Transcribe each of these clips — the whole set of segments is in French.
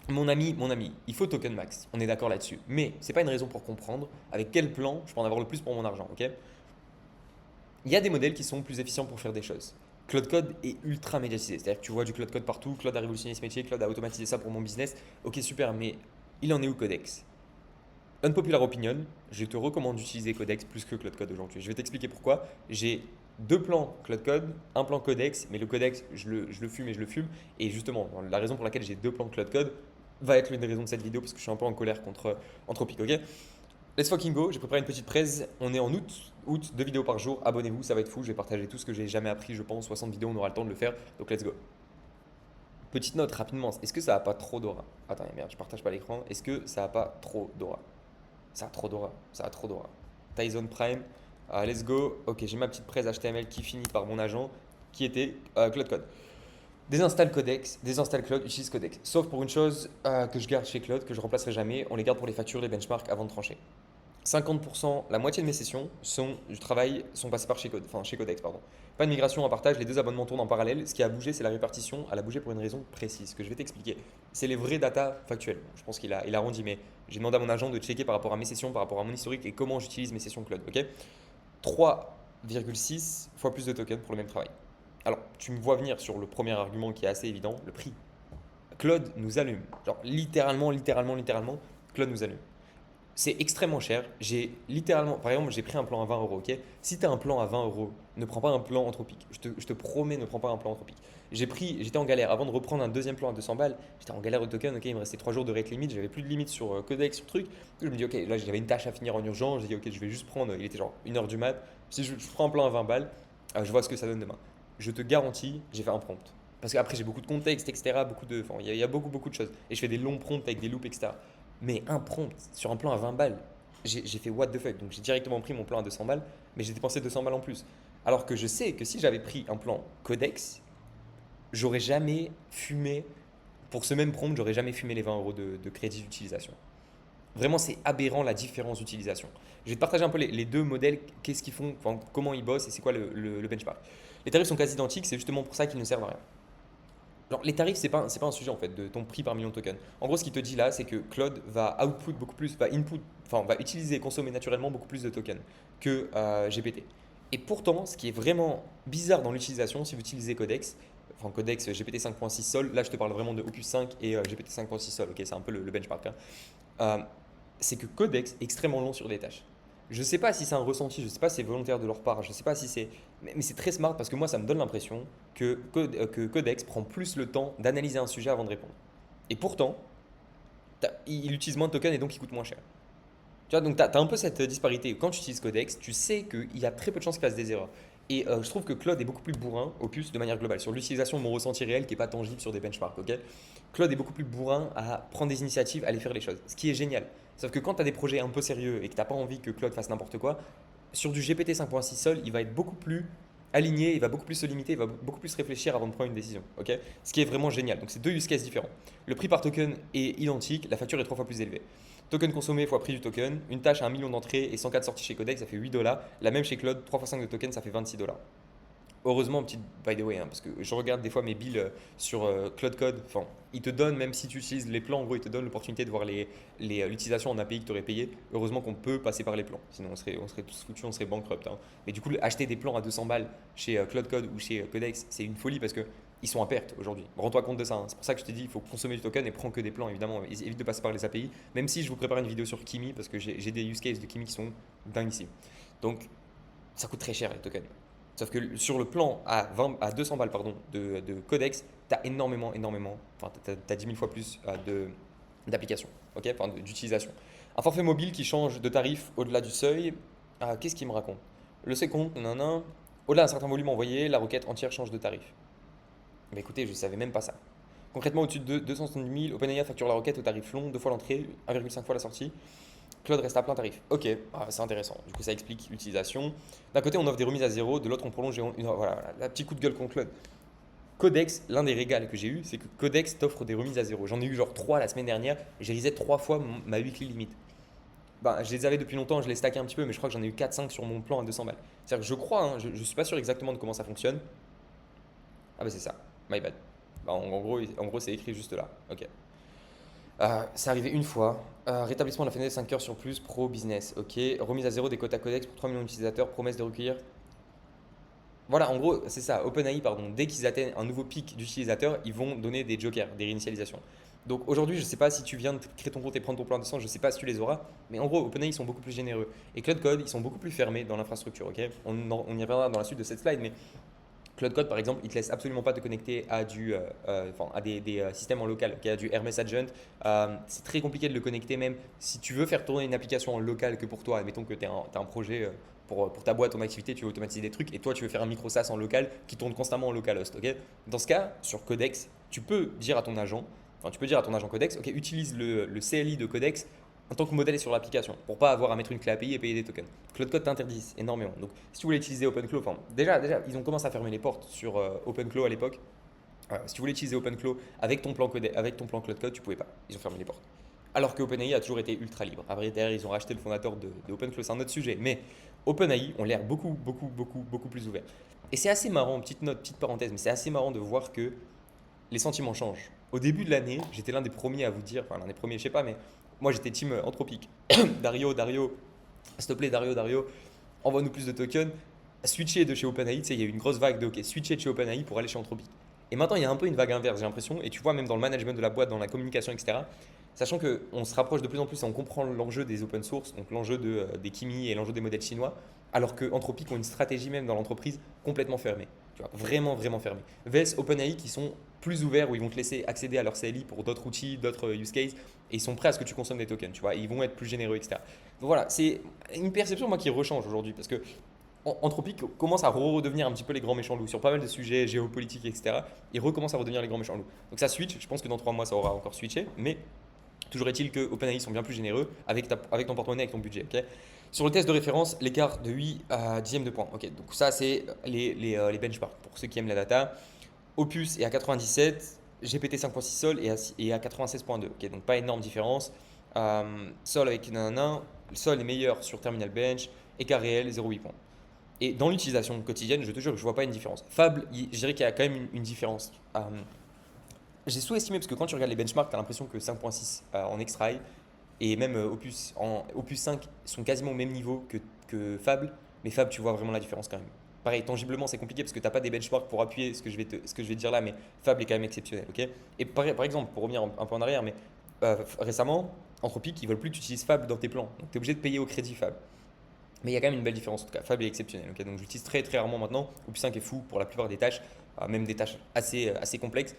Mon ami, il faut token max, on est d'accord là-dessus. Mais c'est pas une raison pour comprendre avec quel plan je peux en avoir le plus pour mon argent, ok? Il y a des modèles qui sont plus efficients pour faire des choses. Claude Code est ultra médiatisé, c'est-à-dire que tu vois du Claude Code partout, Claude a révolutionné ce métier, Claude a automatisé ça pour mon business. Ok, super, mais il en est où Codex? Unpopular opinion, je te recommande d'utiliser Codex plus que Claude Code aujourd'hui. Je vais t'expliquer pourquoi. J'ai deux plans Claude Code, un plan Codex, mais le Codex, je le fume et je le fume. Et justement, la raison pour laquelle j'ai deux plans Claude Code va être l'une des raisons de cette vidéo parce que je suis un peu en colère contre Anthropic, ok? Let's fucking go, j'ai préparé une petite presse, on est en août, 2 vidéos par jour, abonnez-vous, ça va être fou, je vais partager tout ce que j'ai jamais appris, je pense, 60 vidéos, on aura le temps de le faire, donc let's go. Petite note rapidement, est-ce que ça a pas trop d'aura? Attends, merde, je partage pas l'écran, est-ce que ça a pas trop d'aura? Ça a trop d'aura, ça a trop d'aura. Tyson Prime, let's go, ok, j'ai ma petite presse HTML qui finit par mon agent, qui était Claude Code. Désinstalle Codex, désinstalle Claude, utilise Codex. Sauf pour une chose que je garde chez Claude, que je remplacerai jamais, on les garde pour les factures, les benchmarks avant de trancher. 50%, la moitié de mes sessions du travail sont passées par chez Codex. Pardon. Pas de migration en partage, les deux abonnements tournent en parallèle. Ce qui a bougé, c'est la répartition. Elle a bougé pour une raison précise que je vais t'expliquer. C'est les vraies datas factuelles. Je pense qu'il a arrondi, mais j'ai demandé à mon agent de checker par rapport à mes sessions, par rapport à mon historique et comment j'utilise mes sessions Cloud. Ok, 3,6 fois plus de tokens pour le même travail. Alors, tu me vois venir sur le premier argument qui est assez évident, le prix. Claude nous allume. Genre, littéralement, Claude nous allume. C'est extrêmement cher. J'ai littéralement, par exemple, j'ai pris un plan à 20 euros, ok? Si tu as un plan à 20 euros, ne prends pas un plan anthropique. Je te promets, ne prends pas un plan anthropique. J'étais en galère. Avant de reprendre un deuxième plan à 200 balles, j'étais en galère de token, ok? Il me restait 3 jours de rate limit, j'avais plus de limite sur Codex, sur truc. Je me dis, ok, là j'avais une tâche à finir en urgence. J'ai dit, ok, je vais juste prendre, il était genre 1 heure du mat. Si je prends un plan à 20 balles, je vois ce que ça donne demain. Je te garantis, j'ai fait un prompt. Parce qu'après, j'ai beaucoup de contexte, etc. Enfin, il y a beaucoup de choses. Et je fais des longs prompts avec des loops, etc. Mais un prompt sur un plan à 20 balles, j'ai fait what the fuck. Donc j'ai directement pris mon plan à 200 balles, mais j'ai dépensé 200 balles en plus. Alors que je sais que si j'avais pris un plan Codex, j'aurais jamais fumé, pour ce même prompt, j'aurais jamais fumé les 20 euros de crédit d'utilisation. Vraiment, c'est aberrant la différence d'utilisation. Je vais te partager un peu les deux modèles, qu'est-ce qu'ils font, enfin, comment ils bossent et c'est quoi le benchmark. Les tarifs sont quasi identiques, c'est justement pour ça qu'ils ne servent à rien. Alors, les tarifs, c'est pas un sujet en fait de ton prix par million de tokens. En gros, ce qu'il te dit là, c'est que Claude va output beaucoup plus, va utiliser et consommer naturellement beaucoup plus de tokens que GPT. Et pourtant, ce qui est vraiment bizarre dans l'utilisation, si vous utilisez Codex, enfin Codex GPT 5.6 Sol, là je te parle vraiment de Opus 5 et GPT 5.6 Sol, ok, c'est un peu le benchmark, hein. Euh, c'est que Codex est extrêmement long sur des tâches. Je ne sais pas si c'est un ressenti, je ne sais pas si c'est volontaire de leur part, je ne sais pas si c'est. Mais c'est très smart parce que moi, ça me donne l'impression que Codex prend plus le temps d'analyser un sujet avant de répondre. Et pourtant, il utilise moins de tokens et donc il coûte moins cher. Tu vois, donc tu as un peu cette disparité. Quand tu utilises Codex, tu sais qu'il y a très peu de chances qu'il fasse des erreurs. Et je trouve que Claude est beaucoup plus bourrin, Opus, de manière globale. Sur l'utilisation de mon ressenti réel qui n'est pas tangible sur des benchmarks, ok? Claude est beaucoup plus bourrin à prendre des initiatives, à aller faire les choses. Ce qui est génial. Sauf que quand tu as des projets un peu sérieux et que tu n'as pas envie que Claude fasse n'importe quoi, sur du GPT 5.6 Sol, il va être beaucoup plus aligné, il va beaucoup plus se limiter, il va beaucoup plus réfléchir avant de prendre une décision, ok? Ce qui est vraiment génial. Donc c'est deux use cases différents. Le prix par token est identique, la facture est 3 fois plus élevée. Token consommé fois prix du token, une tâche à 1 million d'entrées et 104 sorties chez Codex, ça fait 8 dollars. La même chez Claude, 3 fois 5 de token, ça fait 26 dollars. Heureusement, petite by the way, hein, parce que je regarde des fois mes bills sur Cloud Code. Enfin, il te donne, même si tu utilises les plans, en gros, il te donne l'opportunité de voir l'utilisation en API que tu aurais payé. Heureusement qu'on peut passer par les plans. Sinon, on serait tous foutus, on serait bankrupt, hein. Mais du coup, acheter des plans à 200 balles chez Cloud Code ou chez Codex, c'est une folie parce que ils sont à perte aujourd'hui. Rends-toi compte de ça, hein. C'est pour ça que je te dis, il faut consommer du token et prends que des plans, évidemment. Évite de passer par les API. Même si je vous prépare une vidéo sur Kimi parce que j'ai des use cases de Kimi qui sont dingues ici. Donc, ça coûte très cher les tokens. Sauf que sur le plan à 200 balles pardon, de Codex, tu as enfin tu as 10 000 fois plus d'applications, ok, enfin, d'utilisation. Un forfait mobile qui change de tarif au-delà du seuil, qu'est-ce qu'il me raconte? Le second, nanana, au-delà d'un certain volume envoyé, la requête entière change de tarif. Mais écoutez, je ne savais même pas ça. Concrètement, au-dessus de 270 000, OpenAI facture la requête au tarif long, 2 fois l'entrée, 1,5 fois la sortie. Claude reste à plein tarif. Ok, c'est intéressant. Du coup, ça explique l'utilisation. D'un côté, on offre des remises à zéro, de l'autre, on prolonge. Voilà, la petit coup de gueule contre Claude. Codex, l'un des régals que j'ai eu, c'est que Codex t'offre des remises à zéro. J'en ai eu genre 3 la semaine dernière. J'ai reset 3 fois ma weekly limit. Ben, je les avais depuis longtemps, je les stackais un petit peu, mais je crois que j'en ai eu 4-5 sur mon plan à 200 balles. C'est-à-dire que je crois, hein, je ne suis pas sûr exactement de comment ça fonctionne. Ah bah c'est ça, my bad. Bah, en gros c'est écrit juste là. Ok. C'est arrivé une fois. Rétablissement de la fenêtre 5 heures sur plus pro business. Ok. Remise à zéro des quotas codex pour 3 millions d'utilisateurs. Promesse de recueillir. Voilà, en gros, c'est ça. OpenAI, pardon, dès qu'ils atteignent un nouveau pic d'utilisateurs, ils vont donner des jokers, des réinitialisations. Donc aujourd'hui, je ne sais pas si tu viens de créer ton compte et prendre ton plan de d'essence, je ne sais pas si tu les auras, mais en gros, OpenAI, ils sont beaucoup plus généreux. Et Cloud Code, ils sont beaucoup plus fermés dans l'infrastructure, ok? On y reviendra dans la suite de cette slide, mais Cloud Code, par exemple, il te laisse absolument pas te connecter à à des systèmes en local, à du Hermes Agent. C'est très compliqué de le connecter même. Si tu veux faire tourner une application en local que pour toi, admettons que tu as un projet pour ta boîte, ton activité, tu veux automatiser des trucs et toi tu veux faire un micro SaaS en local qui tourne constamment en localhost. Ok. Dans ce cas, sur Codex, tu peux dire à ton agent, enfin, tu peux dire à ton agent Codex, ok, utilise le CLI de Codex en tant que modèle sur l'application pour pas avoir à mettre une clé API et payer des tokens. Cloud Code t'interdit énormément. Donc, si tu voulais utiliser OpenClaw, enfin, déjà, ils ont commencé à fermer les portes sur OpenClaw à l'époque. Si tu voulais utiliser OpenClaw avec ton plan Cloud Code, tu pouvais pas. Ils ont fermé les portes. Alors que OpenAI a toujours été ultra libre. À vrai dire, ils ont racheté le fondateur de OpenClaw, c'est un autre sujet. Mais OpenAI ont l'air beaucoup plus ouverts. Et c'est assez marrant, petite note, petite parenthèse, mais c'est assez marrant de voir que les sentiments changent. Au début de l'année, j'étais l'un des premiers à vous dire, enfin l'un des premiers, je sais pas, mais moi j'étais team Anthropic. Dario, s'il te plaît, Dario, envoie-nous plus de tokens. Switcher de chez OpenAI, tu sais, il y a eu une grosse vague de OK, switcher de chez OpenAI pour aller chez Anthropic. Et maintenant, il y a un peu une vague inverse, j'ai l'impression, et tu vois, même dans le management de la boîte, dans la communication, etc., sachant qu'on se rapproche de plus en plus et on comprend l'enjeu des open source, donc l'enjeu des Kimi et l'enjeu des modèles chinois, alors que Anthropic ont une stratégie même dans l'entreprise complètement fermée. Tu vois, vraiment fermée. VS OpenAI qui sont plus ouverts, où ils vont te laisser accéder à leur CLI pour d'autres outils, d'autres use cases, et ils sont prêts à ce que tu consommes des tokens, tu vois, et ils vont être plus généreux, etc. Donc voilà, c'est une perception, moi, qui rechange aujourd'hui, parce que Anthropic commence à redevenir un petit peu les grands méchants loups sur pas mal de sujets géopolitiques, etc. Ils recommencent à redevenir les grands méchants loups. Donc ça switch, je pense que dans 3 mois ça aura encore switché, mais toujours est-il que OpenAI sont bien plus généreux avec ton porte-monnaie, avec ton budget. Ok. Sur le test de référence, l'écart de 8 à 10e de points. Ok, donc ça c'est les benchmarks pour ceux qui aiment la data. Opus est à 97, GPT 5.6 Sol est à 96.2. Ok, donc pas énorme différence. Sol avec nanana, Sol est meilleur sur Terminal Bench, écart réel 0,8 points. Et dans l'utilisation quotidienne, je te jure que je ne vois pas une différence. Fable, je dirais qu'il y a quand même une différence. J'ai sous-estimé parce que quand tu regardes les benchmarks, tu as l'impression que 5.6 en extra et même Opus 5 sont quasiment au même niveau que Fable, mais Fable, tu vois vraiment la différence quand même. Pareil, tangiblement, c'est compliqué parce que tu n'as pas des benchmarks pour appuyer ce que je vais te dire là, mais Fable est quand même exceptionnel. Ok. Et par exemple, pour revenir un peu en arrière, mais récemment, Anthropic, ils veulent plus que tu utilises Fable dans tes plans. Donc tu es obligé de payer au crédit Fable. Mais il y a quand même une belle différence. En tout cas, Fable est exceptionnel. Ok. Donc j'utilise très rarement maintenant. Opus 5 est fou pour la plupart des tâches, même des tâches assez complexes.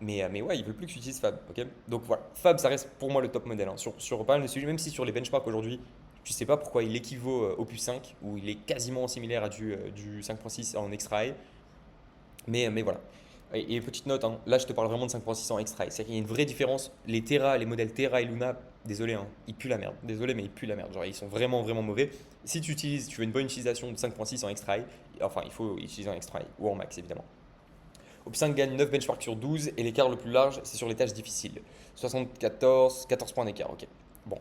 Mais ouais, ils veulent plus que tu utilises Fab. Ok. Donc voilà, Fab, ça reste pour moi le top modèle. Hein. Sur pas mal de sujets, même si sur les benchmarks aujourd'hui, tu sais pas pourquoi il équivaut au Opus 5, où il est quasiment similaire à du 5.6 en extra high. Mais voilà. Et petite note, hein, là je te parle vraiment de 5.6 en extra high. C'est qu'il y a une vraie différence. Les modèles Terra et Luna, désolé, hein, ils puent la merde. Désolé, mais ils puent la merde. Genre, ils sont vraiment mauvais. Si tu veux une bonne utilisation de 5.6 en extra high, enfin, il faut utiliser en extra high ou en max évidemment. Opus 5 gagne 9 benchmarks sur 12 et l'écart le plus large, c'est sur les tâches difficiles. 14 points d'écart, ok. Bon.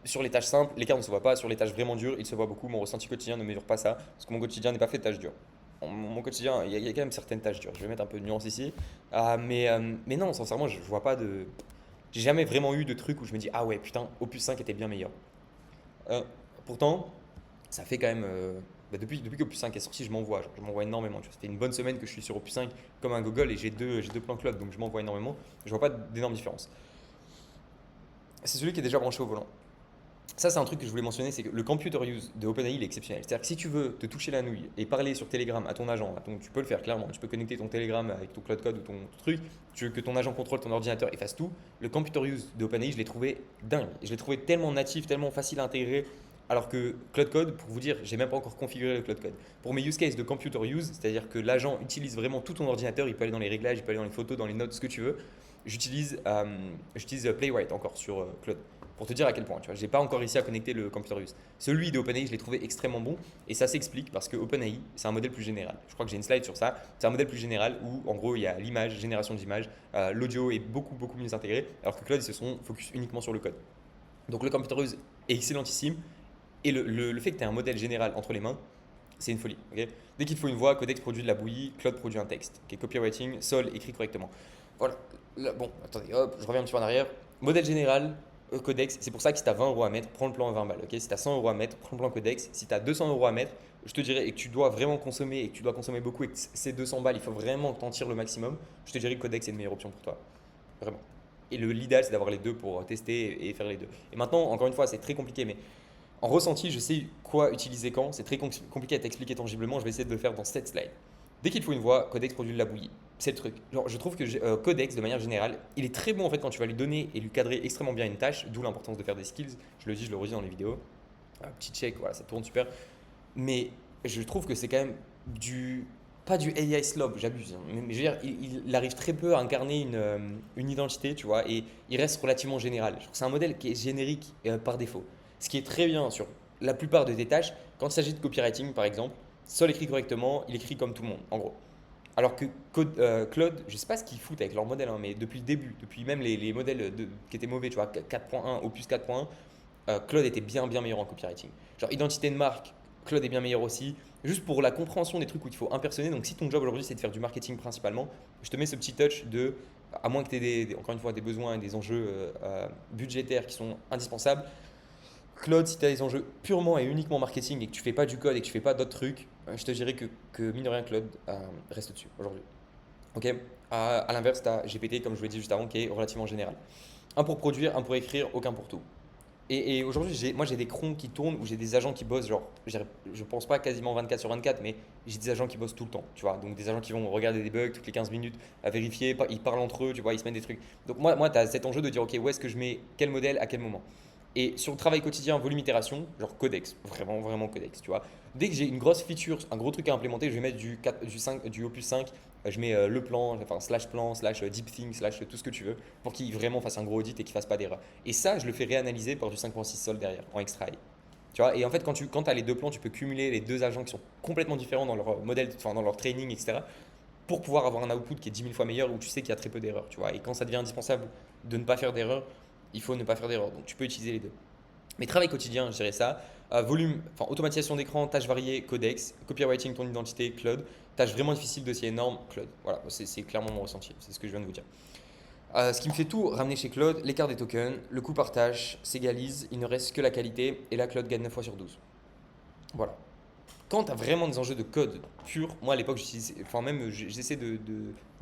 Sur les tâches simples, l'écart ne se voit pas. Sur les tâches vraiment dures, il se voit beaucoup. Mon ressenti quotidien ne mesure pas ça, parce que mon quotidien n'est pas fait de tâches dures. Mon quotidien, il y a quand même certaines tâches dures. Je vais mettre un peu de nuance ici. Mais non, sincèrement, je vois pas de. J'ai jamais vraiment eu de truc où je me dis, ah ouais, putain, Opus 5 était bien meilleur. Pourtant, ça fait quand même. Depuis qu'Opus 5 est sorti, je m'envoie. Je m'envoie énormément. Tu vois. Ça fait une bonne semaine que je suis sur Opus 5 comme un gogol et j'ai deux plans cloud, donc je m'envoie énormément. Je vois pas d'énorme différence. C'est celui qui est déjà branché au volant. Ça, c'est un truc que je voulais mentionner, c'est que le computer use de OpenAI il est exceptionnel. C'est-à-dire que si tu veux te toucher la nouille et parler sur Telegram à ton agent, tu peux le faire clairement. Tu peux connecter ton Telegram avec ton Cloud Code ou ton truc. Tu veux que ton agent contrôle ton ordinateur et fasse tout. Le computer use de OpenAI, je l'ai trouvé dingue. Je l'ai trouvé tellement natif, tellement facile à intégrer. Alors que Cloud Code, pour vous dire, j'ai même pas encore configuré le Cloud Code. Pour mes use cases de computer use, c'est-à-dire que l'agent utilise vraiment tout ton ordinateur, il peut aller dans les réglages, il peut aller dans les photos, dans les notes, ce que tu veux. J'utilise Playwright encore sur Cloud. Pour te dire à quel point, tu vois, j'ai pas encore réussi à connecter le computer use. Celui de OpenAI, je l'ai trouvé extrêmement bon et ça s'explique parce que OpenAI, c'est un modèle plus général. Je crois que j'ai une slide sur ça. C'est un modèle plus général où en gros il y a l'image, génération d'images, l'audio est beaucoup mieux intégré, alors que Cloud ils se sont focus uniquement sur le code. Donc le computer use est excellentissime et le fait que tu aies un modèle général entre les mains, c'est une folie. Okay. Dès qu'il faut une voix, Codex produit de la bouillie, Cloud produit un texte. Okay. Copywriting, Sol écrit correctement. Voilà. Là, bon, attendez, hop, je reviens un petit peu en arrière. Modèle général, Codex, c'est pour ça que si tu as 20 euros à mettre, prends le plan à 20 balles. Ok, si tu as 100 euros à mettre, prends le plan Codex. Si tu as 200 euros à mettre, je te dirais, et que tu dois vraiment consommer, et que tu dois consommer beaucoup, et que ces 200 balles, il faut vraiment que tu en tires le maximum, je te dirais que Codex est une meilleure option pour toi. Vraiment. Et l'idéal, c'est d'avoir les deux pour tester et faire les deux. Et maintenant, encore une fois, c'est très compliqué, mais en ressenti, je sais quoi utiliser quand. C'est très compliqué à t'expliquer tangiblement. Je vais essayer de le faire dans cette slide. Dès qu'il faut une voix, Codex produit de la bouillie. C'est le truc. Genre, je trouve que Codex, de manière générale, il est très bon en fait quand tu vas lui donner et lui cadrer extrêmement bien une tâche, d'où l'importance de faire des skills. Je le dis, je le redis dans les vidéos. Un petit check, voilà, ça tourne super. Mais je trouve que c'est quand même du. Pas du AI slob, j'abuse, hein, mais je veux dire, il arrive très peu à incarner une identité, tu vois, et il reste relativement général. Je trouve que c'est un modèle qui est générique par défaut. Ce qui est très bien sur la plupart de tes tâches, quand il s'agit de copywriting par exemple, Sol écrit correctement, il écrit comme tout le monde, en gros. Alors que Claude, je sais pas ce qu'ils foutent avec leur modèle, hein, mais depuis le début, depuis même les modèles qui étaient mauvais, tu vois, 4.1, Opus 4.1, Claude était bien bien meilleur en copywriting. Genre identité de marque, Claude est bien meilleur aussi. Juste pour la compréhension des trucs où il faut impersonner. Donc si ton job aujourd'hui c'est de faire du marketing principalement, je te mets ce petit touch de, à moins que tu aies encore une fois des besoins et des enjeux budgétaires qui sont indispensables. Claude, si tu as des enjeux purement et uniquement marketing et que tu fais pas du code et que tu fais pas d'autres trucs, je te dirais que mine de rien Claude reste dessus aujourd'hui. Ok. À l'inverse, tu as GPT comme je vous l'ai dit juste avant qui est relativement général. Un pour produire, un pour écrire, aucun pour tout. Et aujourd'hui, moi j'ai des crons qui tournent où j'ai des agents qui bossent, genre, je pense pas quasiment 24 sur 24, mais j'ai des agents qui bossent tout le temps, tu vois. Donc des agents qui vont regarder des bugs toutes les 15 minutes, à vérifier, ils parlent entre eux, tu vois, ils se mettent des trucs. Donc moi tu as cet enjeu de dire, ok, où est-ce que je mets quel modèle à quel moment. Et sur le travail quotidien, volume itération, genre Codex, vraiment, vraiment Codex, tu vois. Dès que j'ai une grosse feature, un gros truc à implémenter, je vais mettre du Opus 5, je mets le plan, slash deep think, slash tout ce que tu veux, pour qu'il vraiment fasse un gros audit et qu'il fasse pas d'erreur. Et ça, je le fais réanalyser par du 5.6 sol derrière, en extra high. Tu vois, et en fait, quand tu as les deux plans, tu peux cumuler les deux agents qui sont complètement différents dans leur modèle, enfin dans leur training, etc., pour pouvoir avoir un output qui est 10 000 fois meilleur où tu sais qu'il y a très peu d'erreurs. Tu vois, et quand ça devient indispensable de ne pas faire d'erreur, il faut ne pas faire d'erreur. Donc tu peux utiliser les deux. Mais travail quotidien, je dirais ça. Volume, enfin automatisation d'écran, tâches variées, Codex, copywriting, ton identité, Claude. Tâches vraiment difficiles, dossier énorme, Claude. Voilà, c'est clairement mon ressenti. C'est ce que je viens de vous dire. Ce qui me fait tout ramener chez Claude, l'écart des tokens, le coût par tâche s'égalise, il ne reste que la qualité et là Claude gagne 9 fois sur 12. Voilà. Quand tu as vraiment des enjeux de code pur, moi à l'époque, enfin même j'essaie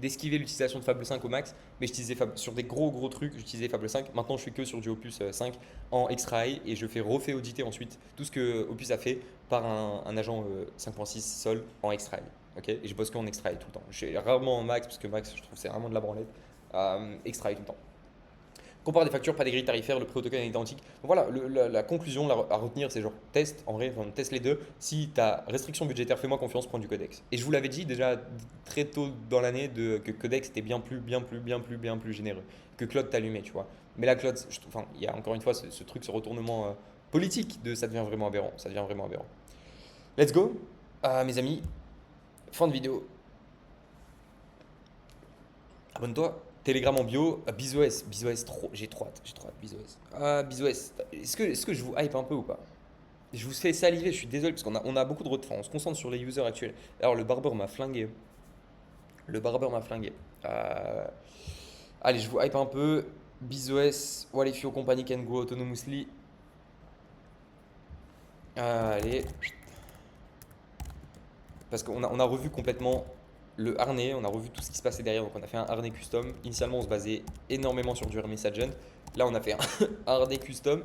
d'esquiver l'utilisation de Fable 5 au max, mais j'utilisais sur des gros gros trucs, j'utilisais Fable 5. Maintenant, je suis que sur du Opus 5 en extra high et je fais refait auditer ensuite tout ce que Opus a fait par un agent 5.6 Sol en extra high. Ok, et je bosse qu'en extra high tout le temps. Je suis rarement en max parce que max, je trouve que c'est vraiment de la branlette. Extra high tout le temps. Compare des factures, pas des grilles tarifaires, le prix au token est identique. Donc voilà, la conclusion à retenir, c'est genre teste, en vrai, enfin, teste les deux. Si tu as restriction budgétaire, fais-moi confiance, prends du Codex. Et je vous l'avais dit déjà très tôt dans l'année que Codex était bien plus généreux, que Claude t'allumait, tu vois. Mais là, Claude, enfin, il y a encore une fois ce truc, ce retournement politique de ça devient vraiment aberrant. Ça devient vraiment aberrant. Let's go, mes amis. Fin de vidéo. Abonne-toi. Telegram en bio, BizOS, BizOS trop, j'ai trop hâte, BizOS. BizOS, est-ce que je vous hype un peu ou pas? Je vous fais saliver, je suis désolé parce qu'on a beaucoup de retard, on se concentre sur les users actuels. Alors le barbeur m'a flingué, le barbeur m'a flingué. Euh, allez, je vous hype un peu, BizOS, what if your company can grow autonomously. Allez, parce qu'on a revu complètement le harnais, on a revu tout ce qui se passait derrière, donc on a fait un harnais custom. Initialement, on se basait énormément sur du Hermes Agent. Là, on a fait un harnais custom.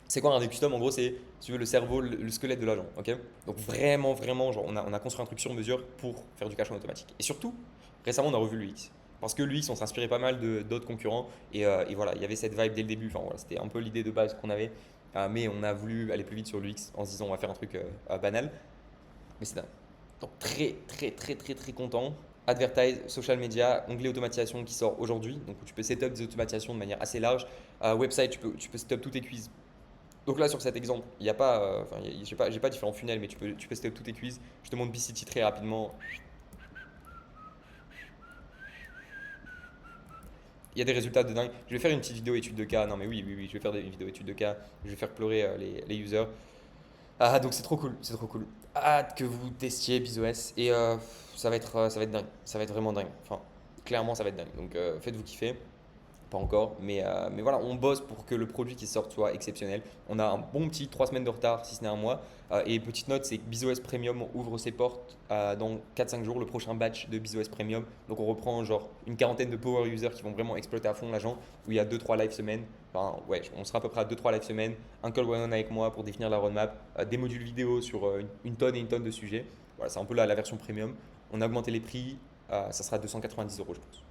C'est quoi un harnais custom? En gros, c'est, si tu veux, le cerveau, le squelette de l'agent. Ok. Donc vraiment, vraiment, genre, on a construit un truc sur mesure pour faire du cash en automatique. Et surtout, récemment, on a revu l'UX. Parce que l'UX, on s'inspirait pas mal d'autres concurrents. Et voilà, il y avait cette vibe dès le début. Enfin, voilà, c'était un peu l'idée de base qu'on avait. Mais on a voulu aller plus vite sur l'UX en se disant on va faire un truc banal. Mais c'est dingue. Donc très très très très très content. Advertise, social media, onglet automatisation qui sort aujourd'hui. Donc tu peux setup des automatisations de manière assez large. Website, tu peux setup tous tes quiz. Donc là sur cet exemple, il n'y a pas, enfin, j'ai pas différents funnels, mais tu peux setup tous tes quiz. Je te montre BCT très rapidement. Il y a des résultats de dingue. Je vais faire une petite vidéo étude de cas. Non mais oui, oui, oui, je vais faire des vidéos études de cas. Je vais faire pleurer les users. Donc c'est trop cool, c'est trop cool. Hâte que vous testiez BizOS et ça va être dingue, ça va être vraiment dingue. Enfin, clairement ça va être dingue. Donc faites-vous kiffer. Pas encore, mais voilà, on bosse pour que le produit qui sorte soit exceptionnel. On a un bon petit 3 semaines de retard, si ce n'est un mois. Et petite note, c'est que BizOS Premium ouvre ses portes dans 4-5 jours, le prochain batch de BizOS Premium. Donc on reprend genre une quarantaine de power users qui vont vraiment exploiter à fond l'agent, où il y a 2-3 live semaines. Enfin, ouais, on sera à peu près à 2-3 live semaines, un call one-on avec moi pour définir la roadmap, des modules vidéo sur une tonne et une tonne de sujets. Voilà, c'est un peu la version premium. On a augmenté les prix, ça sera 290 euros, je pense.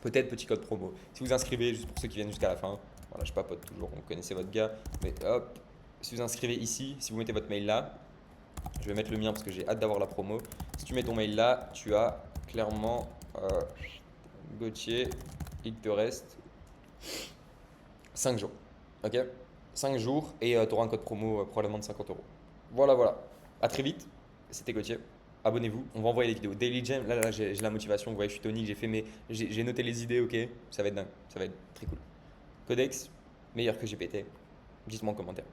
Peut-être petit code promo. Si vous inscrivez, juste pour ceux qui viennent jusqu'à la fin, voilà, je papote toujours, vous connaissez votre gars, mais hop, si vous inscrivez ici, si vous mettez votre mail là, je vais mettre le mien parce que j'ai hâte d'avoir la promo. Si tu mets ton mail là, tu as clairement Gauthier, il te reste 5 jours. Ok, 5 jours et tu auras un code promo probablement de 50 euros. Voilà, voilà. À très vite. C'était Gauthier. Abonnez-vous. On va envoyer les vidéos. Daily Jam, là, j'ai la motivation. Vous voyez, je suis tonique. J'ai noté les idées. Ok, ça va être dingue. Ça va être très cool. Codex, meilleur que GPT. Dites-moi en commentaire.